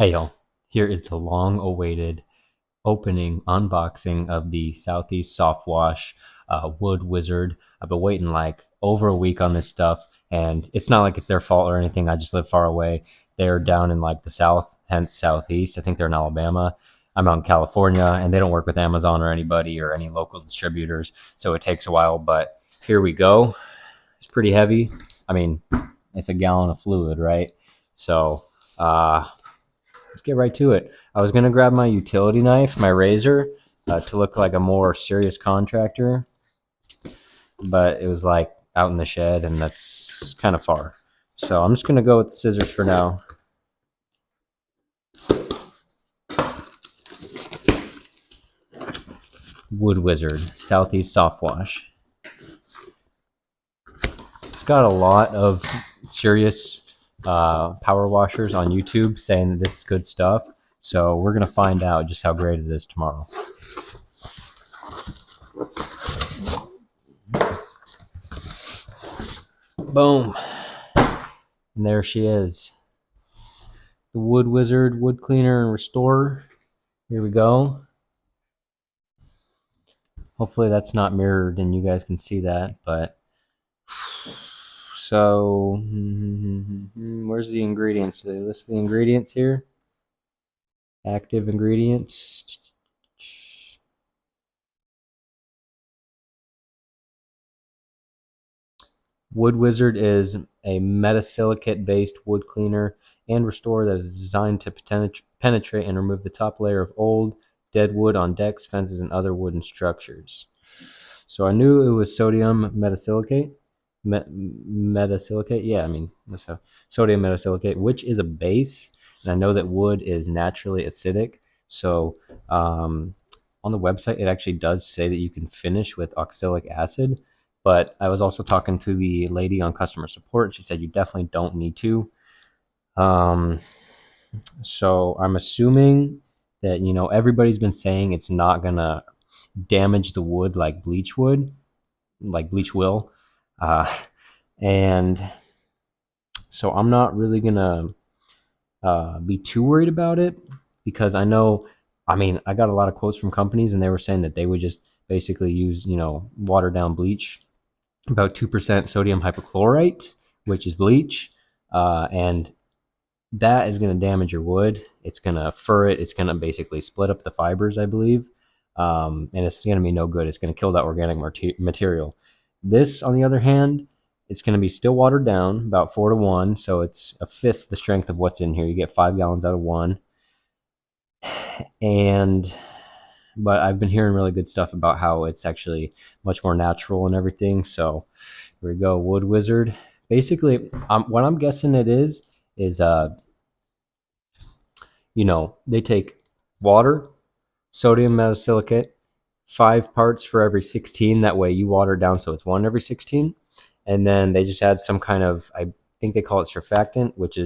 Hey y'all, here is the long-awaited opening unboxing of the Southeast Soft Wash Wood Wizard. I've been waiting like over a week on this stuff, and it's not like it's their fault or anything. I just live far away. They're down in like the South, hence Southeast. I think they're in Alabama. I'm out in California, and they don't work with Amazon or anybody or any local distributors, so it takes a while. But here we go. It's pretty heavy. I mean, it's a gallon of fluid, right? So, let's get right to it. I was gonna grab my utility knife, my razor, to look like a more serious contractor, but it was like out in the shed, and that's kind of far. So I'm just gonna go with the scissors for now. Wood Wizard Southeast Soft Wash. It's got a lot of serious power washers on YouTube saying that this is good stuff. So we're gonna find out just how great it is tomorrow. Boom. And there she is. The Wood Wizard, Wood Cleaner and Restorer. Here we go. Hopefully that's not mirrored and you guys can see that, but so where's the ingredients? Do they list the ingredients here? Active ingredients. Wood Wizard is a metasilicate based wood cleaner and restorer that is designed to penetrate and remove the top layer of old, dead wood on decks, fences, and other wooden structures. So I knew it was sodium metasilicate. Metasilicate, yeah, I mean, so sodium metasilicate, which is a base. And I know that wood is naturally acidic. So on the website, it actually does say that you can finish with oxalic acid. But I was also talking to the lady on customer support, and she said you definitely don't need to. Um, so I'm assuming that, everybody's been saying it's not going to damage the wood like bleach would, like bleach will. Uh, and so I'm not really going to be too worried about it because I know, I mean, I got a lot of quotes from companies and they were saying that they would just basically use, watered down bleach, about 2% sodium hypochlorite, which is bleach. And that is going to damage your wood. It's going to fur it. It's going to basically split up the fibers, I believe. And it's going to be no good. It's going to kill that organic material. This, on the other hand, it's going to be still watered down, about 4-to-1. So it's a fifth the strength of what's in here. You get 5 gallons out of one. But I've been hearing really good stuff about how it's actually much more natural and everything. So here we go, Wood Wizard. Basically, what I'm guessing it is they take water, sodium metasilicate, 5 parts for every 16. That way you water it down so it's 1 every 16. And then they just add some kind of, I think they call it surfactant, which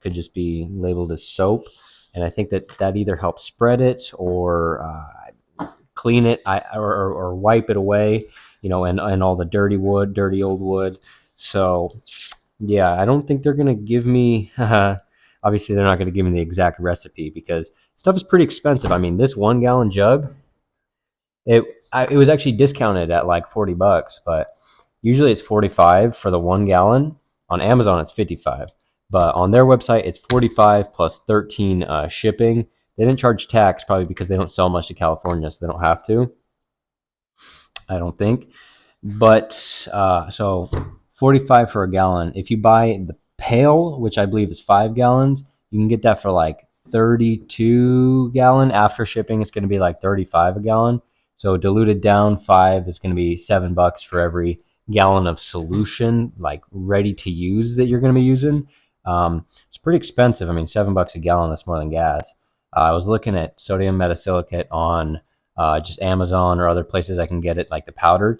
could just be labeled as soap. And I think that either helps spread it or clean it or wipe it away, and all the dirty wood, dirty old wood. So yeah, I don't think they're going to give me, obviously they're not going to give me the exact recipe because stuff is pretty expensive. I mean, this 1 gallon jug, it was actually discounted at like $40, but usually it's 45 for the 1 gallon. On Amazon, it's 55, but on their website, it's 45 plus 13 shipping. They didn't charge tax probably because they don't sell much to California, so they don't have to. I don't think. But so 45 for a gallon. If you buy the pail, which I believe is 5 gallons, you can get that for like 32 gallon. After shipping, it's going to be like 35 a gallon. So diluted down 5 is going to be $7 for every gallon of solution, like ready to use that you're going to be using. It's pretty expensive. I mean, $7 a gallon, that's more than gas. I was looking at sodium metasilicate on just Amazon or other places I can get it, like the powdered.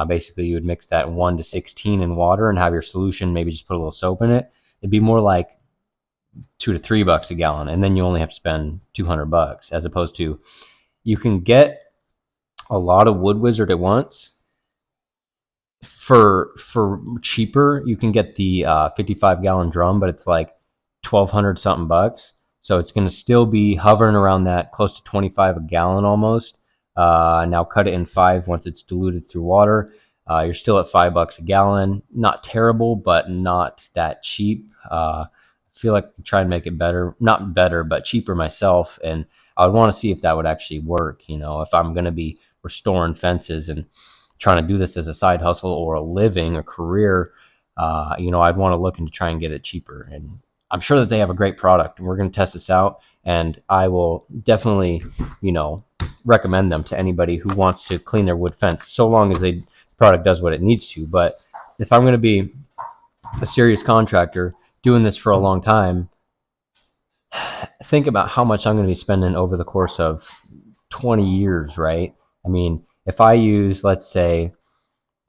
Basically, you would mix that 1 to 16 in water and have your solution, maybe just put a little soap in it. It'd be more like $2 to $3 a gallon, and then you only have to spend $200, as opposed to you can get a lot of Wood Wizard at once for cheaper. You can get the 55 gallon drum, but it's like 1,200 something bucks. So it's going to still be hovering around that close to 25 a gallon almost. Now cut it in 5 once it's diluted through water. You're still at $5 a gallon. Not terrible, but not that cheap. I feel like I try and make it better, not better, but cheaper myself. And I would want to see if that would actually work. If I'm going to be restoring fences and trying to do this as a side hustle or a living, a career, I'd want to look into try and get it cheaper. And I'm sure that they have a great product, and we're going to test this out. And I will definitely, recommend them to anybody who wants to clean their wood fence, so long as the product does what it needs to. But if I'm going to be a serious contractor doing this for a long time, think about how much I'm going to be spending over the course of 20 years, right? I mean, if I use, let's say,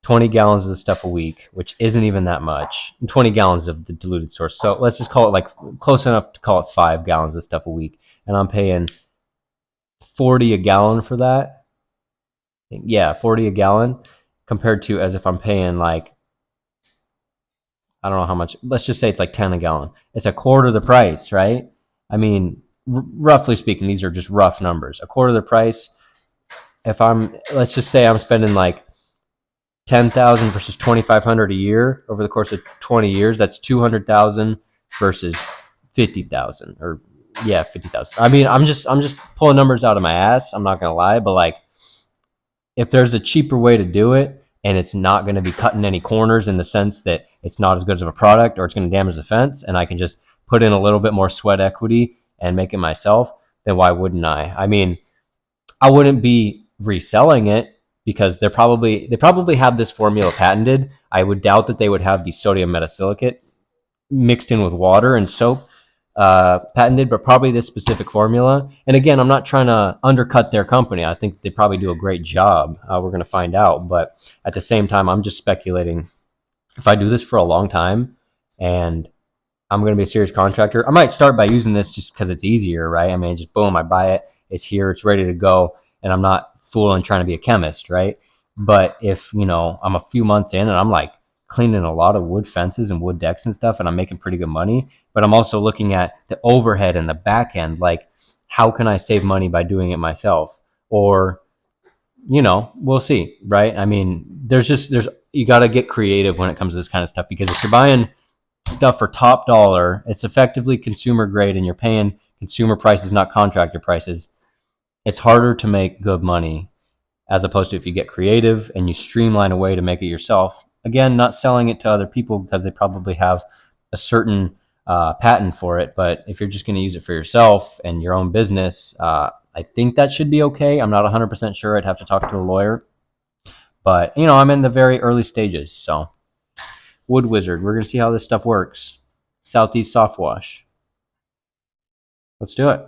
20 gallons of the stuff a week, which isn't even that much, 20 gallons of the diluted source. So let's just call it like close enough to call it 5 gallons of stuff a week. And I'm paying 40 a gallon for that. Yeah, 40 a gallon compared to as if I'm paying like, I don't know how much, let's just say it's like 10 a gallon. It's a quarter the price, right? I mean, roughly speaking, these are just rough numbers. A quarter the price. Let's just say I'm spending like 10,000 versus 2,500 a year over the course of 20 years. That's 200,000 versus 50,000, or yeah, 50,000. I mean, I'm just pulling numbers out of my ass. I'm not gonna lie, but like, if there's a cheaper way to do it and it's not going to be cutting any corners in the sense that it's not as good of a product or it's going to damage the fence, and I can just put in a little bit more sweat equity and make it myself, then why wouldn't I? I mean, I wouldn't be reselling it because they probably have this formula patented. I would doubt that they would have the sodium metasilicate mixed in with water and soap patented, but probably this specific formula. And again, I'm not trying to undercut their company. I think they probably do a great job. We're going to find out. But at the same time, I'm just speculating. If I do this for a long time and I'm going to be a serious contractor, I might start by using this just because it's easier, right? I mean, just boom, I buy it. It's here. It's ready to go. And I'm not fooling trying to be a chemist, right? But if, I'm a few months in and I'm like cleaning a lot of wood fences and wood decks and stuff, and I'm making pretty good money, but I'm also looking at the overhead and the back end. Like, how can I save money by doing it myself? Or, we'll see, right? I mean, you got to get creative when it comes to this kind of stuff, because if you're buying stuff for top dollar, it's effectively consumer grade and you're paying consumer prices, not contractor prices. It's harder to make good money as opposed to if you get creative and you streamline a way to make it yourself. Again, not selling it to other people because they probably have a certain patent for it. But if you're just going to use it for yourself and your own business, I think that should be okay. I'm not 100% sure. I'd have to talk to a lawyer. But, I'm in the very early stages. So, Wood Wizard, we're going to see how this stuff works. Southeast Soft Wash. Let's do it.